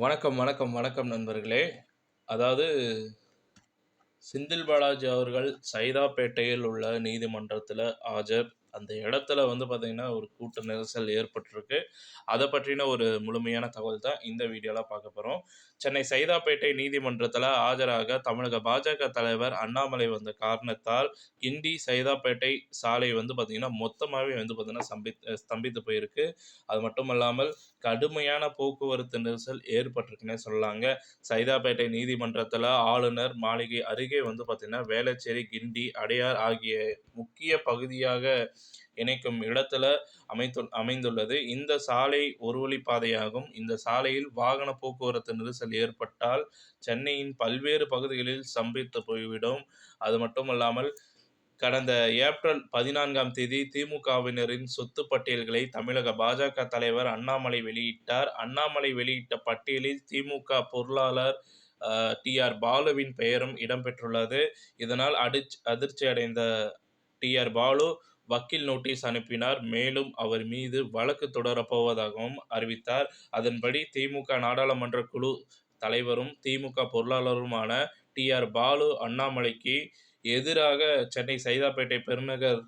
வணக்கம், வணக்கம், வணக்கம் நண்பர்களே. அதாவது செந்தில் பாலாஜி அவர்கள் சைதாப்பேட்டையில் உள்ள நீதிமன்றத்தில ஆஜர். அந்த இடத்துல பார்த்தீங்கன்னா, ஒரு கூட்ட நெரிசல் ஏற்பட்டிருக்கு. அத பற்றின ஒரு முழுமையான தகவல் தான் இந்த வீடியோல பார்க்க போறோம். சென்னை சைதாப்பேட்டை நீதிமன்றத்தில ஆஜராக தமிழக பாஜக தலைவர் அண்ணாமலை வந்த காரணத்தால், கிண்டி சைதாப்பேட்டை சாலை பார்த்தீங்கன்னா, மொத்தமாவே பார்த்தீங்கன்னா ஸ்தம்பித்து போயிருக்கு. அது மட்டுமல்லாமல் கடுமையான போக்குவரத்து நெரிசல் ஏற்பட்டிருக்குன்னே சொல்லலாங்க. சைதாப்பேட்டை நீதிமன்றத்தில ஆளுநர் மாளிகை அருகே பார்த்தீங்கன்னா, வேளச்சேரி, கிண்டி, அடையார் ஆகிய முக்கிய பகுதியாக இணைக்கும் இடத்தில அமைந்துள்ளது. இந்த சாலை ஒரு வழிப்பாதையாகும். இந்த சாலையில் வாகன போக்குவரத்து நெரிசல் ஏற்பட்டால், சென்னையின் பல்வேறு பகுதிகளில் ஸ்தம்பித்து போய்விடும். அது மட்டுமல்லாமல் கடந்த ஏப்ரல் 14ஆம் தேதி திமுகவினரின் சொத்து பட்டியல்களை தமிழக பாஜக தலைவர் அண்ணாமலை வெளியிட்டார். அண்ணாமலை வெளியிட்ட பட்டியலில் திமுக பொருளாளர் டி.ஆர். பாலுவின் பெயரும் இடம்பெற்றுள்ளது. இதனால் அதிர்ச்சி அடைந்த டி.ஆர். பாலு வக்கீல் நோட்டீஸ் அனுப்பினார். மேலும் அவர் மீது வழக்கு தொடரப் போவதாகவும் அறிவித்தார். அதன்படி திமுக நாடாளுமன்ற குழு தலைவரும் திமுக பொருளாளருமான டி.ஆர். பாலு அண்ணாமலைக்கு எதிராக சென்னை சைதாப்பேட்டை பெருநகர்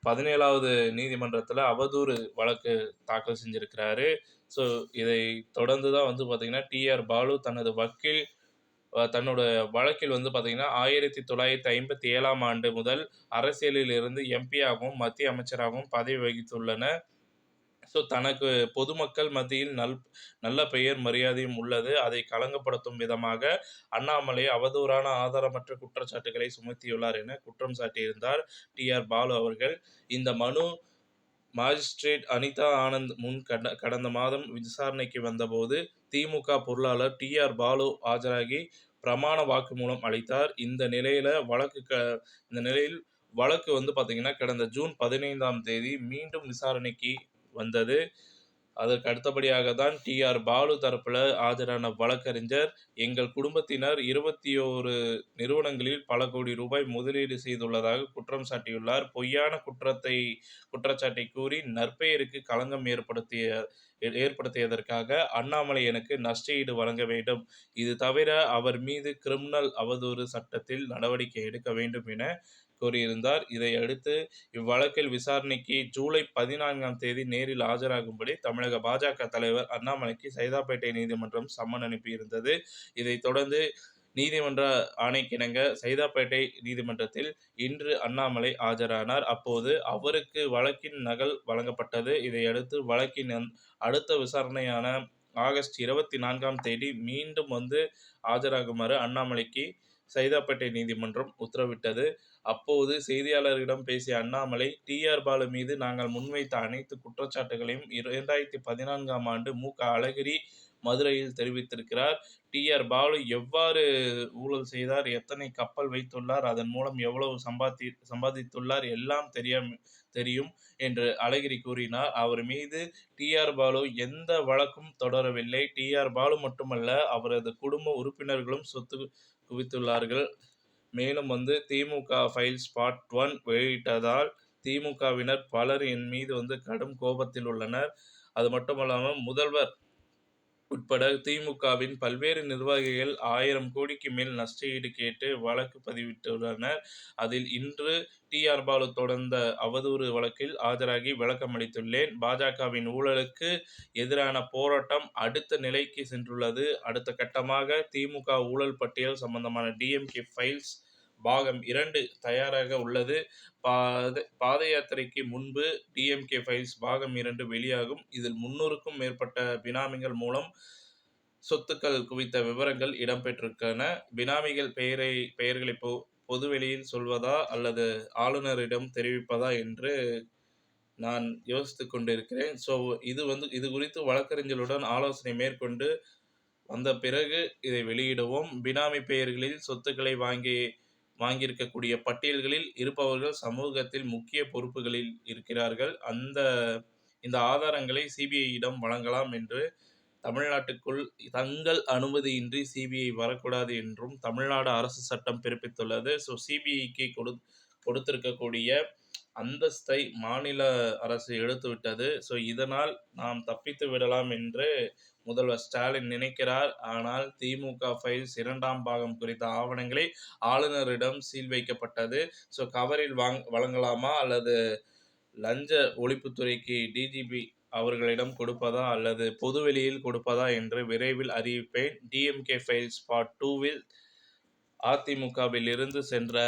17வது நீதிமன்றத்தில அவதூறு வழக்கு தாக்கல் செஞ்சிருக்கிறாரு. ஸோ இதை தொடர்ந்து தான் பார்த்தீங்கன்னா, டி.ஆர். பாலு தன்னோட வழக்கில் பார்த்தீங்கன்னா, 1957ஆம் ஆண்டு முதல் அரசியலில் இருந்து எம்பி-யாகவும், மத்திய அமைச்சராகவும் பதவி வகித்துள்ளனர். ஸோ தனக்கு பொதுமக்கள் மத்தியில் நல்ல பெயர், மரியாதையும் உள்ளது. அதை களங்கப்படுத்தும் விதமாக அண்ணாமலை அவதூறான, ஆதாரமற்ற குற்றச்சாட்டுகளை சுமத்தியுள்ளார் என குற்றம் சாட்டியிருந்தார் டி.ஆர். பாலு அவர்கள். இந்த மனு மாஜிஸ்ட்ரேட் அனிதா ஆனந்த் முன் கடந்த மாதம் விசாரணைக்கு வந்தபோது, திமுக பொருளாளர் டி.ஆர். பாலு ஆஜராகி பிரமாண வாக்குமூலம் அளித்தார். இந்த நிலையில் வழக்கு பார்த்தீங்கன்னா, கடந்த ஜூன் 15ஆம் தேதி மீண்டும் விசாரணைக்கு வந்தது. அதற்கு அடுத்தபடியாக தான் டி.ஆர். பாலு தரப்பில் ஆஜரான வழக்கறிஞர், எங்கள் குடும்பத்தினர் 21 நிறுவனங்களில் பல கோடி ரூபாய் முதலீடு செய்துள்ளதாக குற்றம் சாட்டியுள்ளார். பொய்யான குற்றச்சாட்டை கூறி நற்பெயருக்கு களங்கம் ஏற்படுத்தியதற்காக அண்ணாமலை எனக்கு நஷ்டஈடு வழங்க வேண்டும். இது தவிர அவர் மீது கிரிமினல் அவதூறு சட்டத்தில் நடவடிக்கை எடுக்க வேண்டும் என கூறியிருந்தார். இதையடுத்து இவ்வழக்கில் விசாரணைக்கு ஜூலை 14ஆம் தேதி நேரில் ஆஜராகும்படி தமிழக பாஜக தலைவர் அண்ணாமலைக்கு சைதாப்பேட்டை நீதிமன்றம் சம்மன் அனுப்பியிருந்தது. இதைத் தொடர்ந்து நீதிமன்ற ஆணைக்கிணங்க சைதாப்பேட்டை நீதிமன்றத்தில் இன்று அண்ணாமலை ஆஜரானார். அப்போது அவருக்கு வழக்கின் நகல் வழங்கப்பட்டது. இதையடுத்து வழக்கின் அடுத்த விசாரணையான ஆகஸ்ட் 24ஆம் தேதி மீண்டும் ஆஜராகுமாறு அண்ணாமலைக்கு சைதாப்பேட்டை நீதிமன்றம் உத்தரவிட்டது. அப்போது செய்தியாளர்களிடம் பேசிய அண்ணாமலை, டி.ஆர். பாலு மீது நாங்கள் முன்வைத்த அனைத்து குற்றச்சாட்டுகளையும் 2014ஆம் ஆண்டு மு.க. அழகிரி மதுரையில் தெரிவித்திருக்கிறார். டி.ஆர். பாலு எவ்வாறு ஊழல் செய்தார், எத்தனை கப்பல் வைத்துள்ளார், அதன் மூலம் எவ்வளவு சம்பாதித்துள்ளார் எல்லாம் தெரியும் என்று அழகிரி கூறினார். அவர் மீது டி.ஆர். பாலு எந்த வழக்கும் தொடரவில்லை. டி.ஆர். பாலு மட்டுமல்ல, அவரது குடும்ப உறுப்பினர்களும் சொத்து குவித்துள்ளார்கள். மேலும் திமுக ஃபைல்ஸ் பார்ட் 1 வெளியிட்டதால் திமுகவினர் பலர் என் மீது கடும் கோபத்தில் உள்ளனர். அது மட்டுமல்லாமல் முதல்வர் உட்பட திமுகவின் பல்வேறு நிர்வாகிகள் 1000 கோடிக்கு மேல் நஷ்டஈடு கேட்டு வழக்கு பதிவிட்டுள்ளனர். அதில் இன்று டி.ஆர். பாலு தொடர்ந்த அவதூறு வழக்கில் ஆஜராகி விளக்கம் அளித்துள்ளேன். பாஜகவின் ஊழலுக்கு எதிரான போராட்டம் அடுத்த நிலைக்கு சென்றுள்ளது. அடுத்த கட்டமாக திமுக ஊழல் பட்டியல் சம்பந்தமான டி.எம்.கே ஃபைல்ஸ் பாகம் 2 தயாராக உள்ளது. பாத யாத்திரைக்கு முன்பு டி.எம்.கே ஃபைல்ஸ் பாகம் 2 வெளியாகும். இதில் 300க்கும் மேற்பட்ட பினாமிகள் மூலம் சொத்துக்கள் குவித்த விவரங்கள் இடம்பெற்றிருக்கின்றன. பினாமிகள் பெயர்களை பொதுவெளியில் சொல்வதா அல்லது ஆளுநரிடம் தெரிவிப்பதா என்று நான் யோசித்துக் கொண்டிருக்கிறேன். ஸோ இது குறித்து வழக்கறிஞர்களுடன் ஆலோசனை மேற்கொண்டு வந்த பிறகு இதை வெளியிடுவோம். பினாமி பெயர்களில் சொத்துக்களை வாங்கியிருக்கக்கூடிய பட்டியல்களில் இருப்பவர்கள் சமூகத்தில் முக்கிய பொறுப்புகளில் இருக்கிறார்கள். இந்த ஆதாரங்களை சிபிஐயிடம் வழங்கலாம் என்று, தமிழ்நாட்டுக்குள் தங்கள் அனுமதியின்றி சிபிஐ வரக்கூடாது என்றும் தமிழ்நாடு அரசு சட்டம் பிறப்பித்துள்ளது. ஸோ சிபிஐக்கு கொடுத்திருக்கக்கூடிய அந்தஸ்தை மாநில அரசு எடுத்துவிட்டது. ஸோ, இதனால் நாம் தப்பித்து விடலாம் என்று முதல்வர் ஸ்டாலின் நினைக்கிறார். ஆனால் திமுக ஃபைல்ஸ் 2ஆம் பாகம் குறித்த ஆவணங்களை ஆளுநரிடம் சீல் வைக்கப்பட்டது. ஸோ, கவரில் வழங்கலாமா அல்லது லஞ்ச ஒழிப்புத்துறைக்கு டிஜிபி அவர்களிடம் கொடுப்பதா அல்லது பொதுவெளியில் கொடுப்பதா என்று விரைவில் அறிவிப்பேன். டிஎம்கே ஃபைல்ஸ் பார்ட் 2வில் அதிமுகவில் இருந்து சென்ற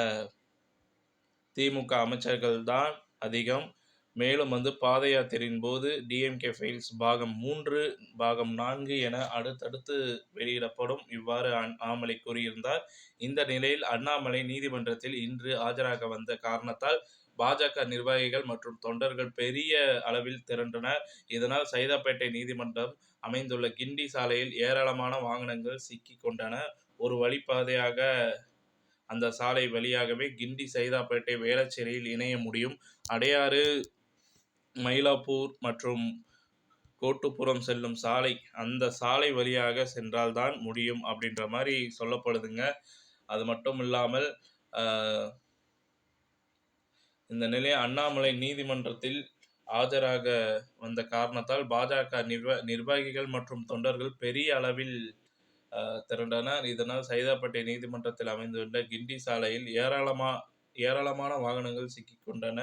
திமுக அமைச்சர்கள் தான் அதிகம். மேலும் பாத யாத்திரையின் போது டிஎம்கே ஃபைல்ஸ் பாகம் 3, பாகம் 4 என அடுத்தடுத்து வெளியிடப்படும். இவ்வாறு அண்ணாமலை கூறியிருந்தார். இந்த நிலையில் அண்ணாமலை நீதிமன்றத்தில் இன்று ஆஜராக வந்த காரணத்தால் பாஜக நிர்வாகிகள் மற்றும் தொண்டர்கள் பெரிய அளவில் திரண்டனர். இதனால் சைதாப்பேட்டை நீதிமன்றம் அமைந்துள்ள கிண்டி சாலையில் ஏராளமான வாகனங்கள் சிக்கிக் கொண்டன. ஒரு வழிப்பாதையாக அந்த சாலை வழியாகவே கிண்டி, சைதாப்பேட்டை, வேளச்சேரியில் இணைய முடியும். அடையாறு, மயிலாப்பூர் மற்றும் கோட்டுப்புறம் செல்லும் சாலை, அந்த சாலை வழியாக சென்றால் தான் முடியும் அப்படின்ற மாதிரி சொல்லப்படுதுங்க. அது மட்டும் இல்லாமல் இந்த நிலையில் அண்ணாமலை நீதிமன்றத்தில் ஆஜராக வந்த காரணத்தால் பாஜக நிர்வாகிகள் மற்றும் தொண்டர்கள் பெரிய அளவில் திரண்டனர். இதனால் சைதாப்பேட்டை நீதிமன்றத்தில் அமைந்துள்ள கிண்டி சாலையில் ஏராளமான வாகனங்கள் சிக்கிக் கொண்டன.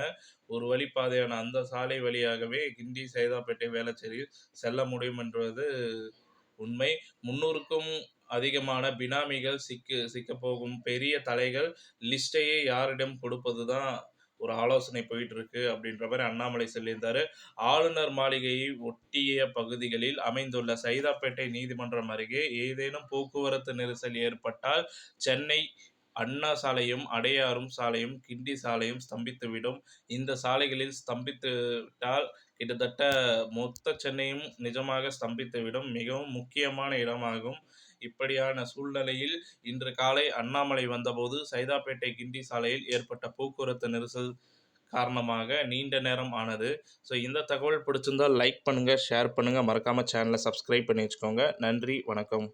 ஒரு வழிப்பாதையான அந்த சாலை வழியாகவே கிண்டி, சைதாப்பேட்டை, வேளச்சேரியில் செல்ல முடியும் என்பது உண்மை. 300க்கும் அதிகமான பினாமிகள் சிக்கப்போகும் பெரிய தலைகள் லிஸ்ட்டையே யாரிடம் கொடுப்பது தான் ஒரு ஆலோசனை போயிட்டு இருக்கு அப்படின்ற மாதிரி அண்ணாமலை சொல்லியிருந்தாரு. ஆளுநர் மாளிகையை ஒட்டிய பகுதிகளில் அமைந்துள்ள சைதாப்பேட்டை நீதிமன்றம் அருகே ஏதேனும் போக்குவரத்து நெரிசல் ஏற்பட்டால் சென்னை அண்ணா சாலையும், அடையாறும் சாலையும், கிண்டி சாலையும் ஸ்தம்பித்துவிடும். இந்த சாலைகளில் ஸ்தம்பித்துவிட்டால் கிட்டத்தட்ட மொத்த சென்னையும் நிஜமாக ஸ்தம்பித்துவிடும். மிகவும் முக்கியமான இடமாகும். இப்படியான சூழ்நிலையில் இன்று காலை அண்ணாமலை வந்தபோது சைதாப்பேட்டை கிண்டி சாலையில் ஏற்பட்ட போக்குவரத்து நெரிசல் காரணமாக நீண்ட நேரம் ஆனது. ஸோ, இந்த தகவல் பிடிச்சிருந்தால் லைக் பண்ணுங்கள், ஷேர் பண்ணுங்கள், மறக்காமல் சேனலை சப்ஸ்கிரைப் பண்ணி வச்சுக்கோங்க. நன்றி, வணக்கம்.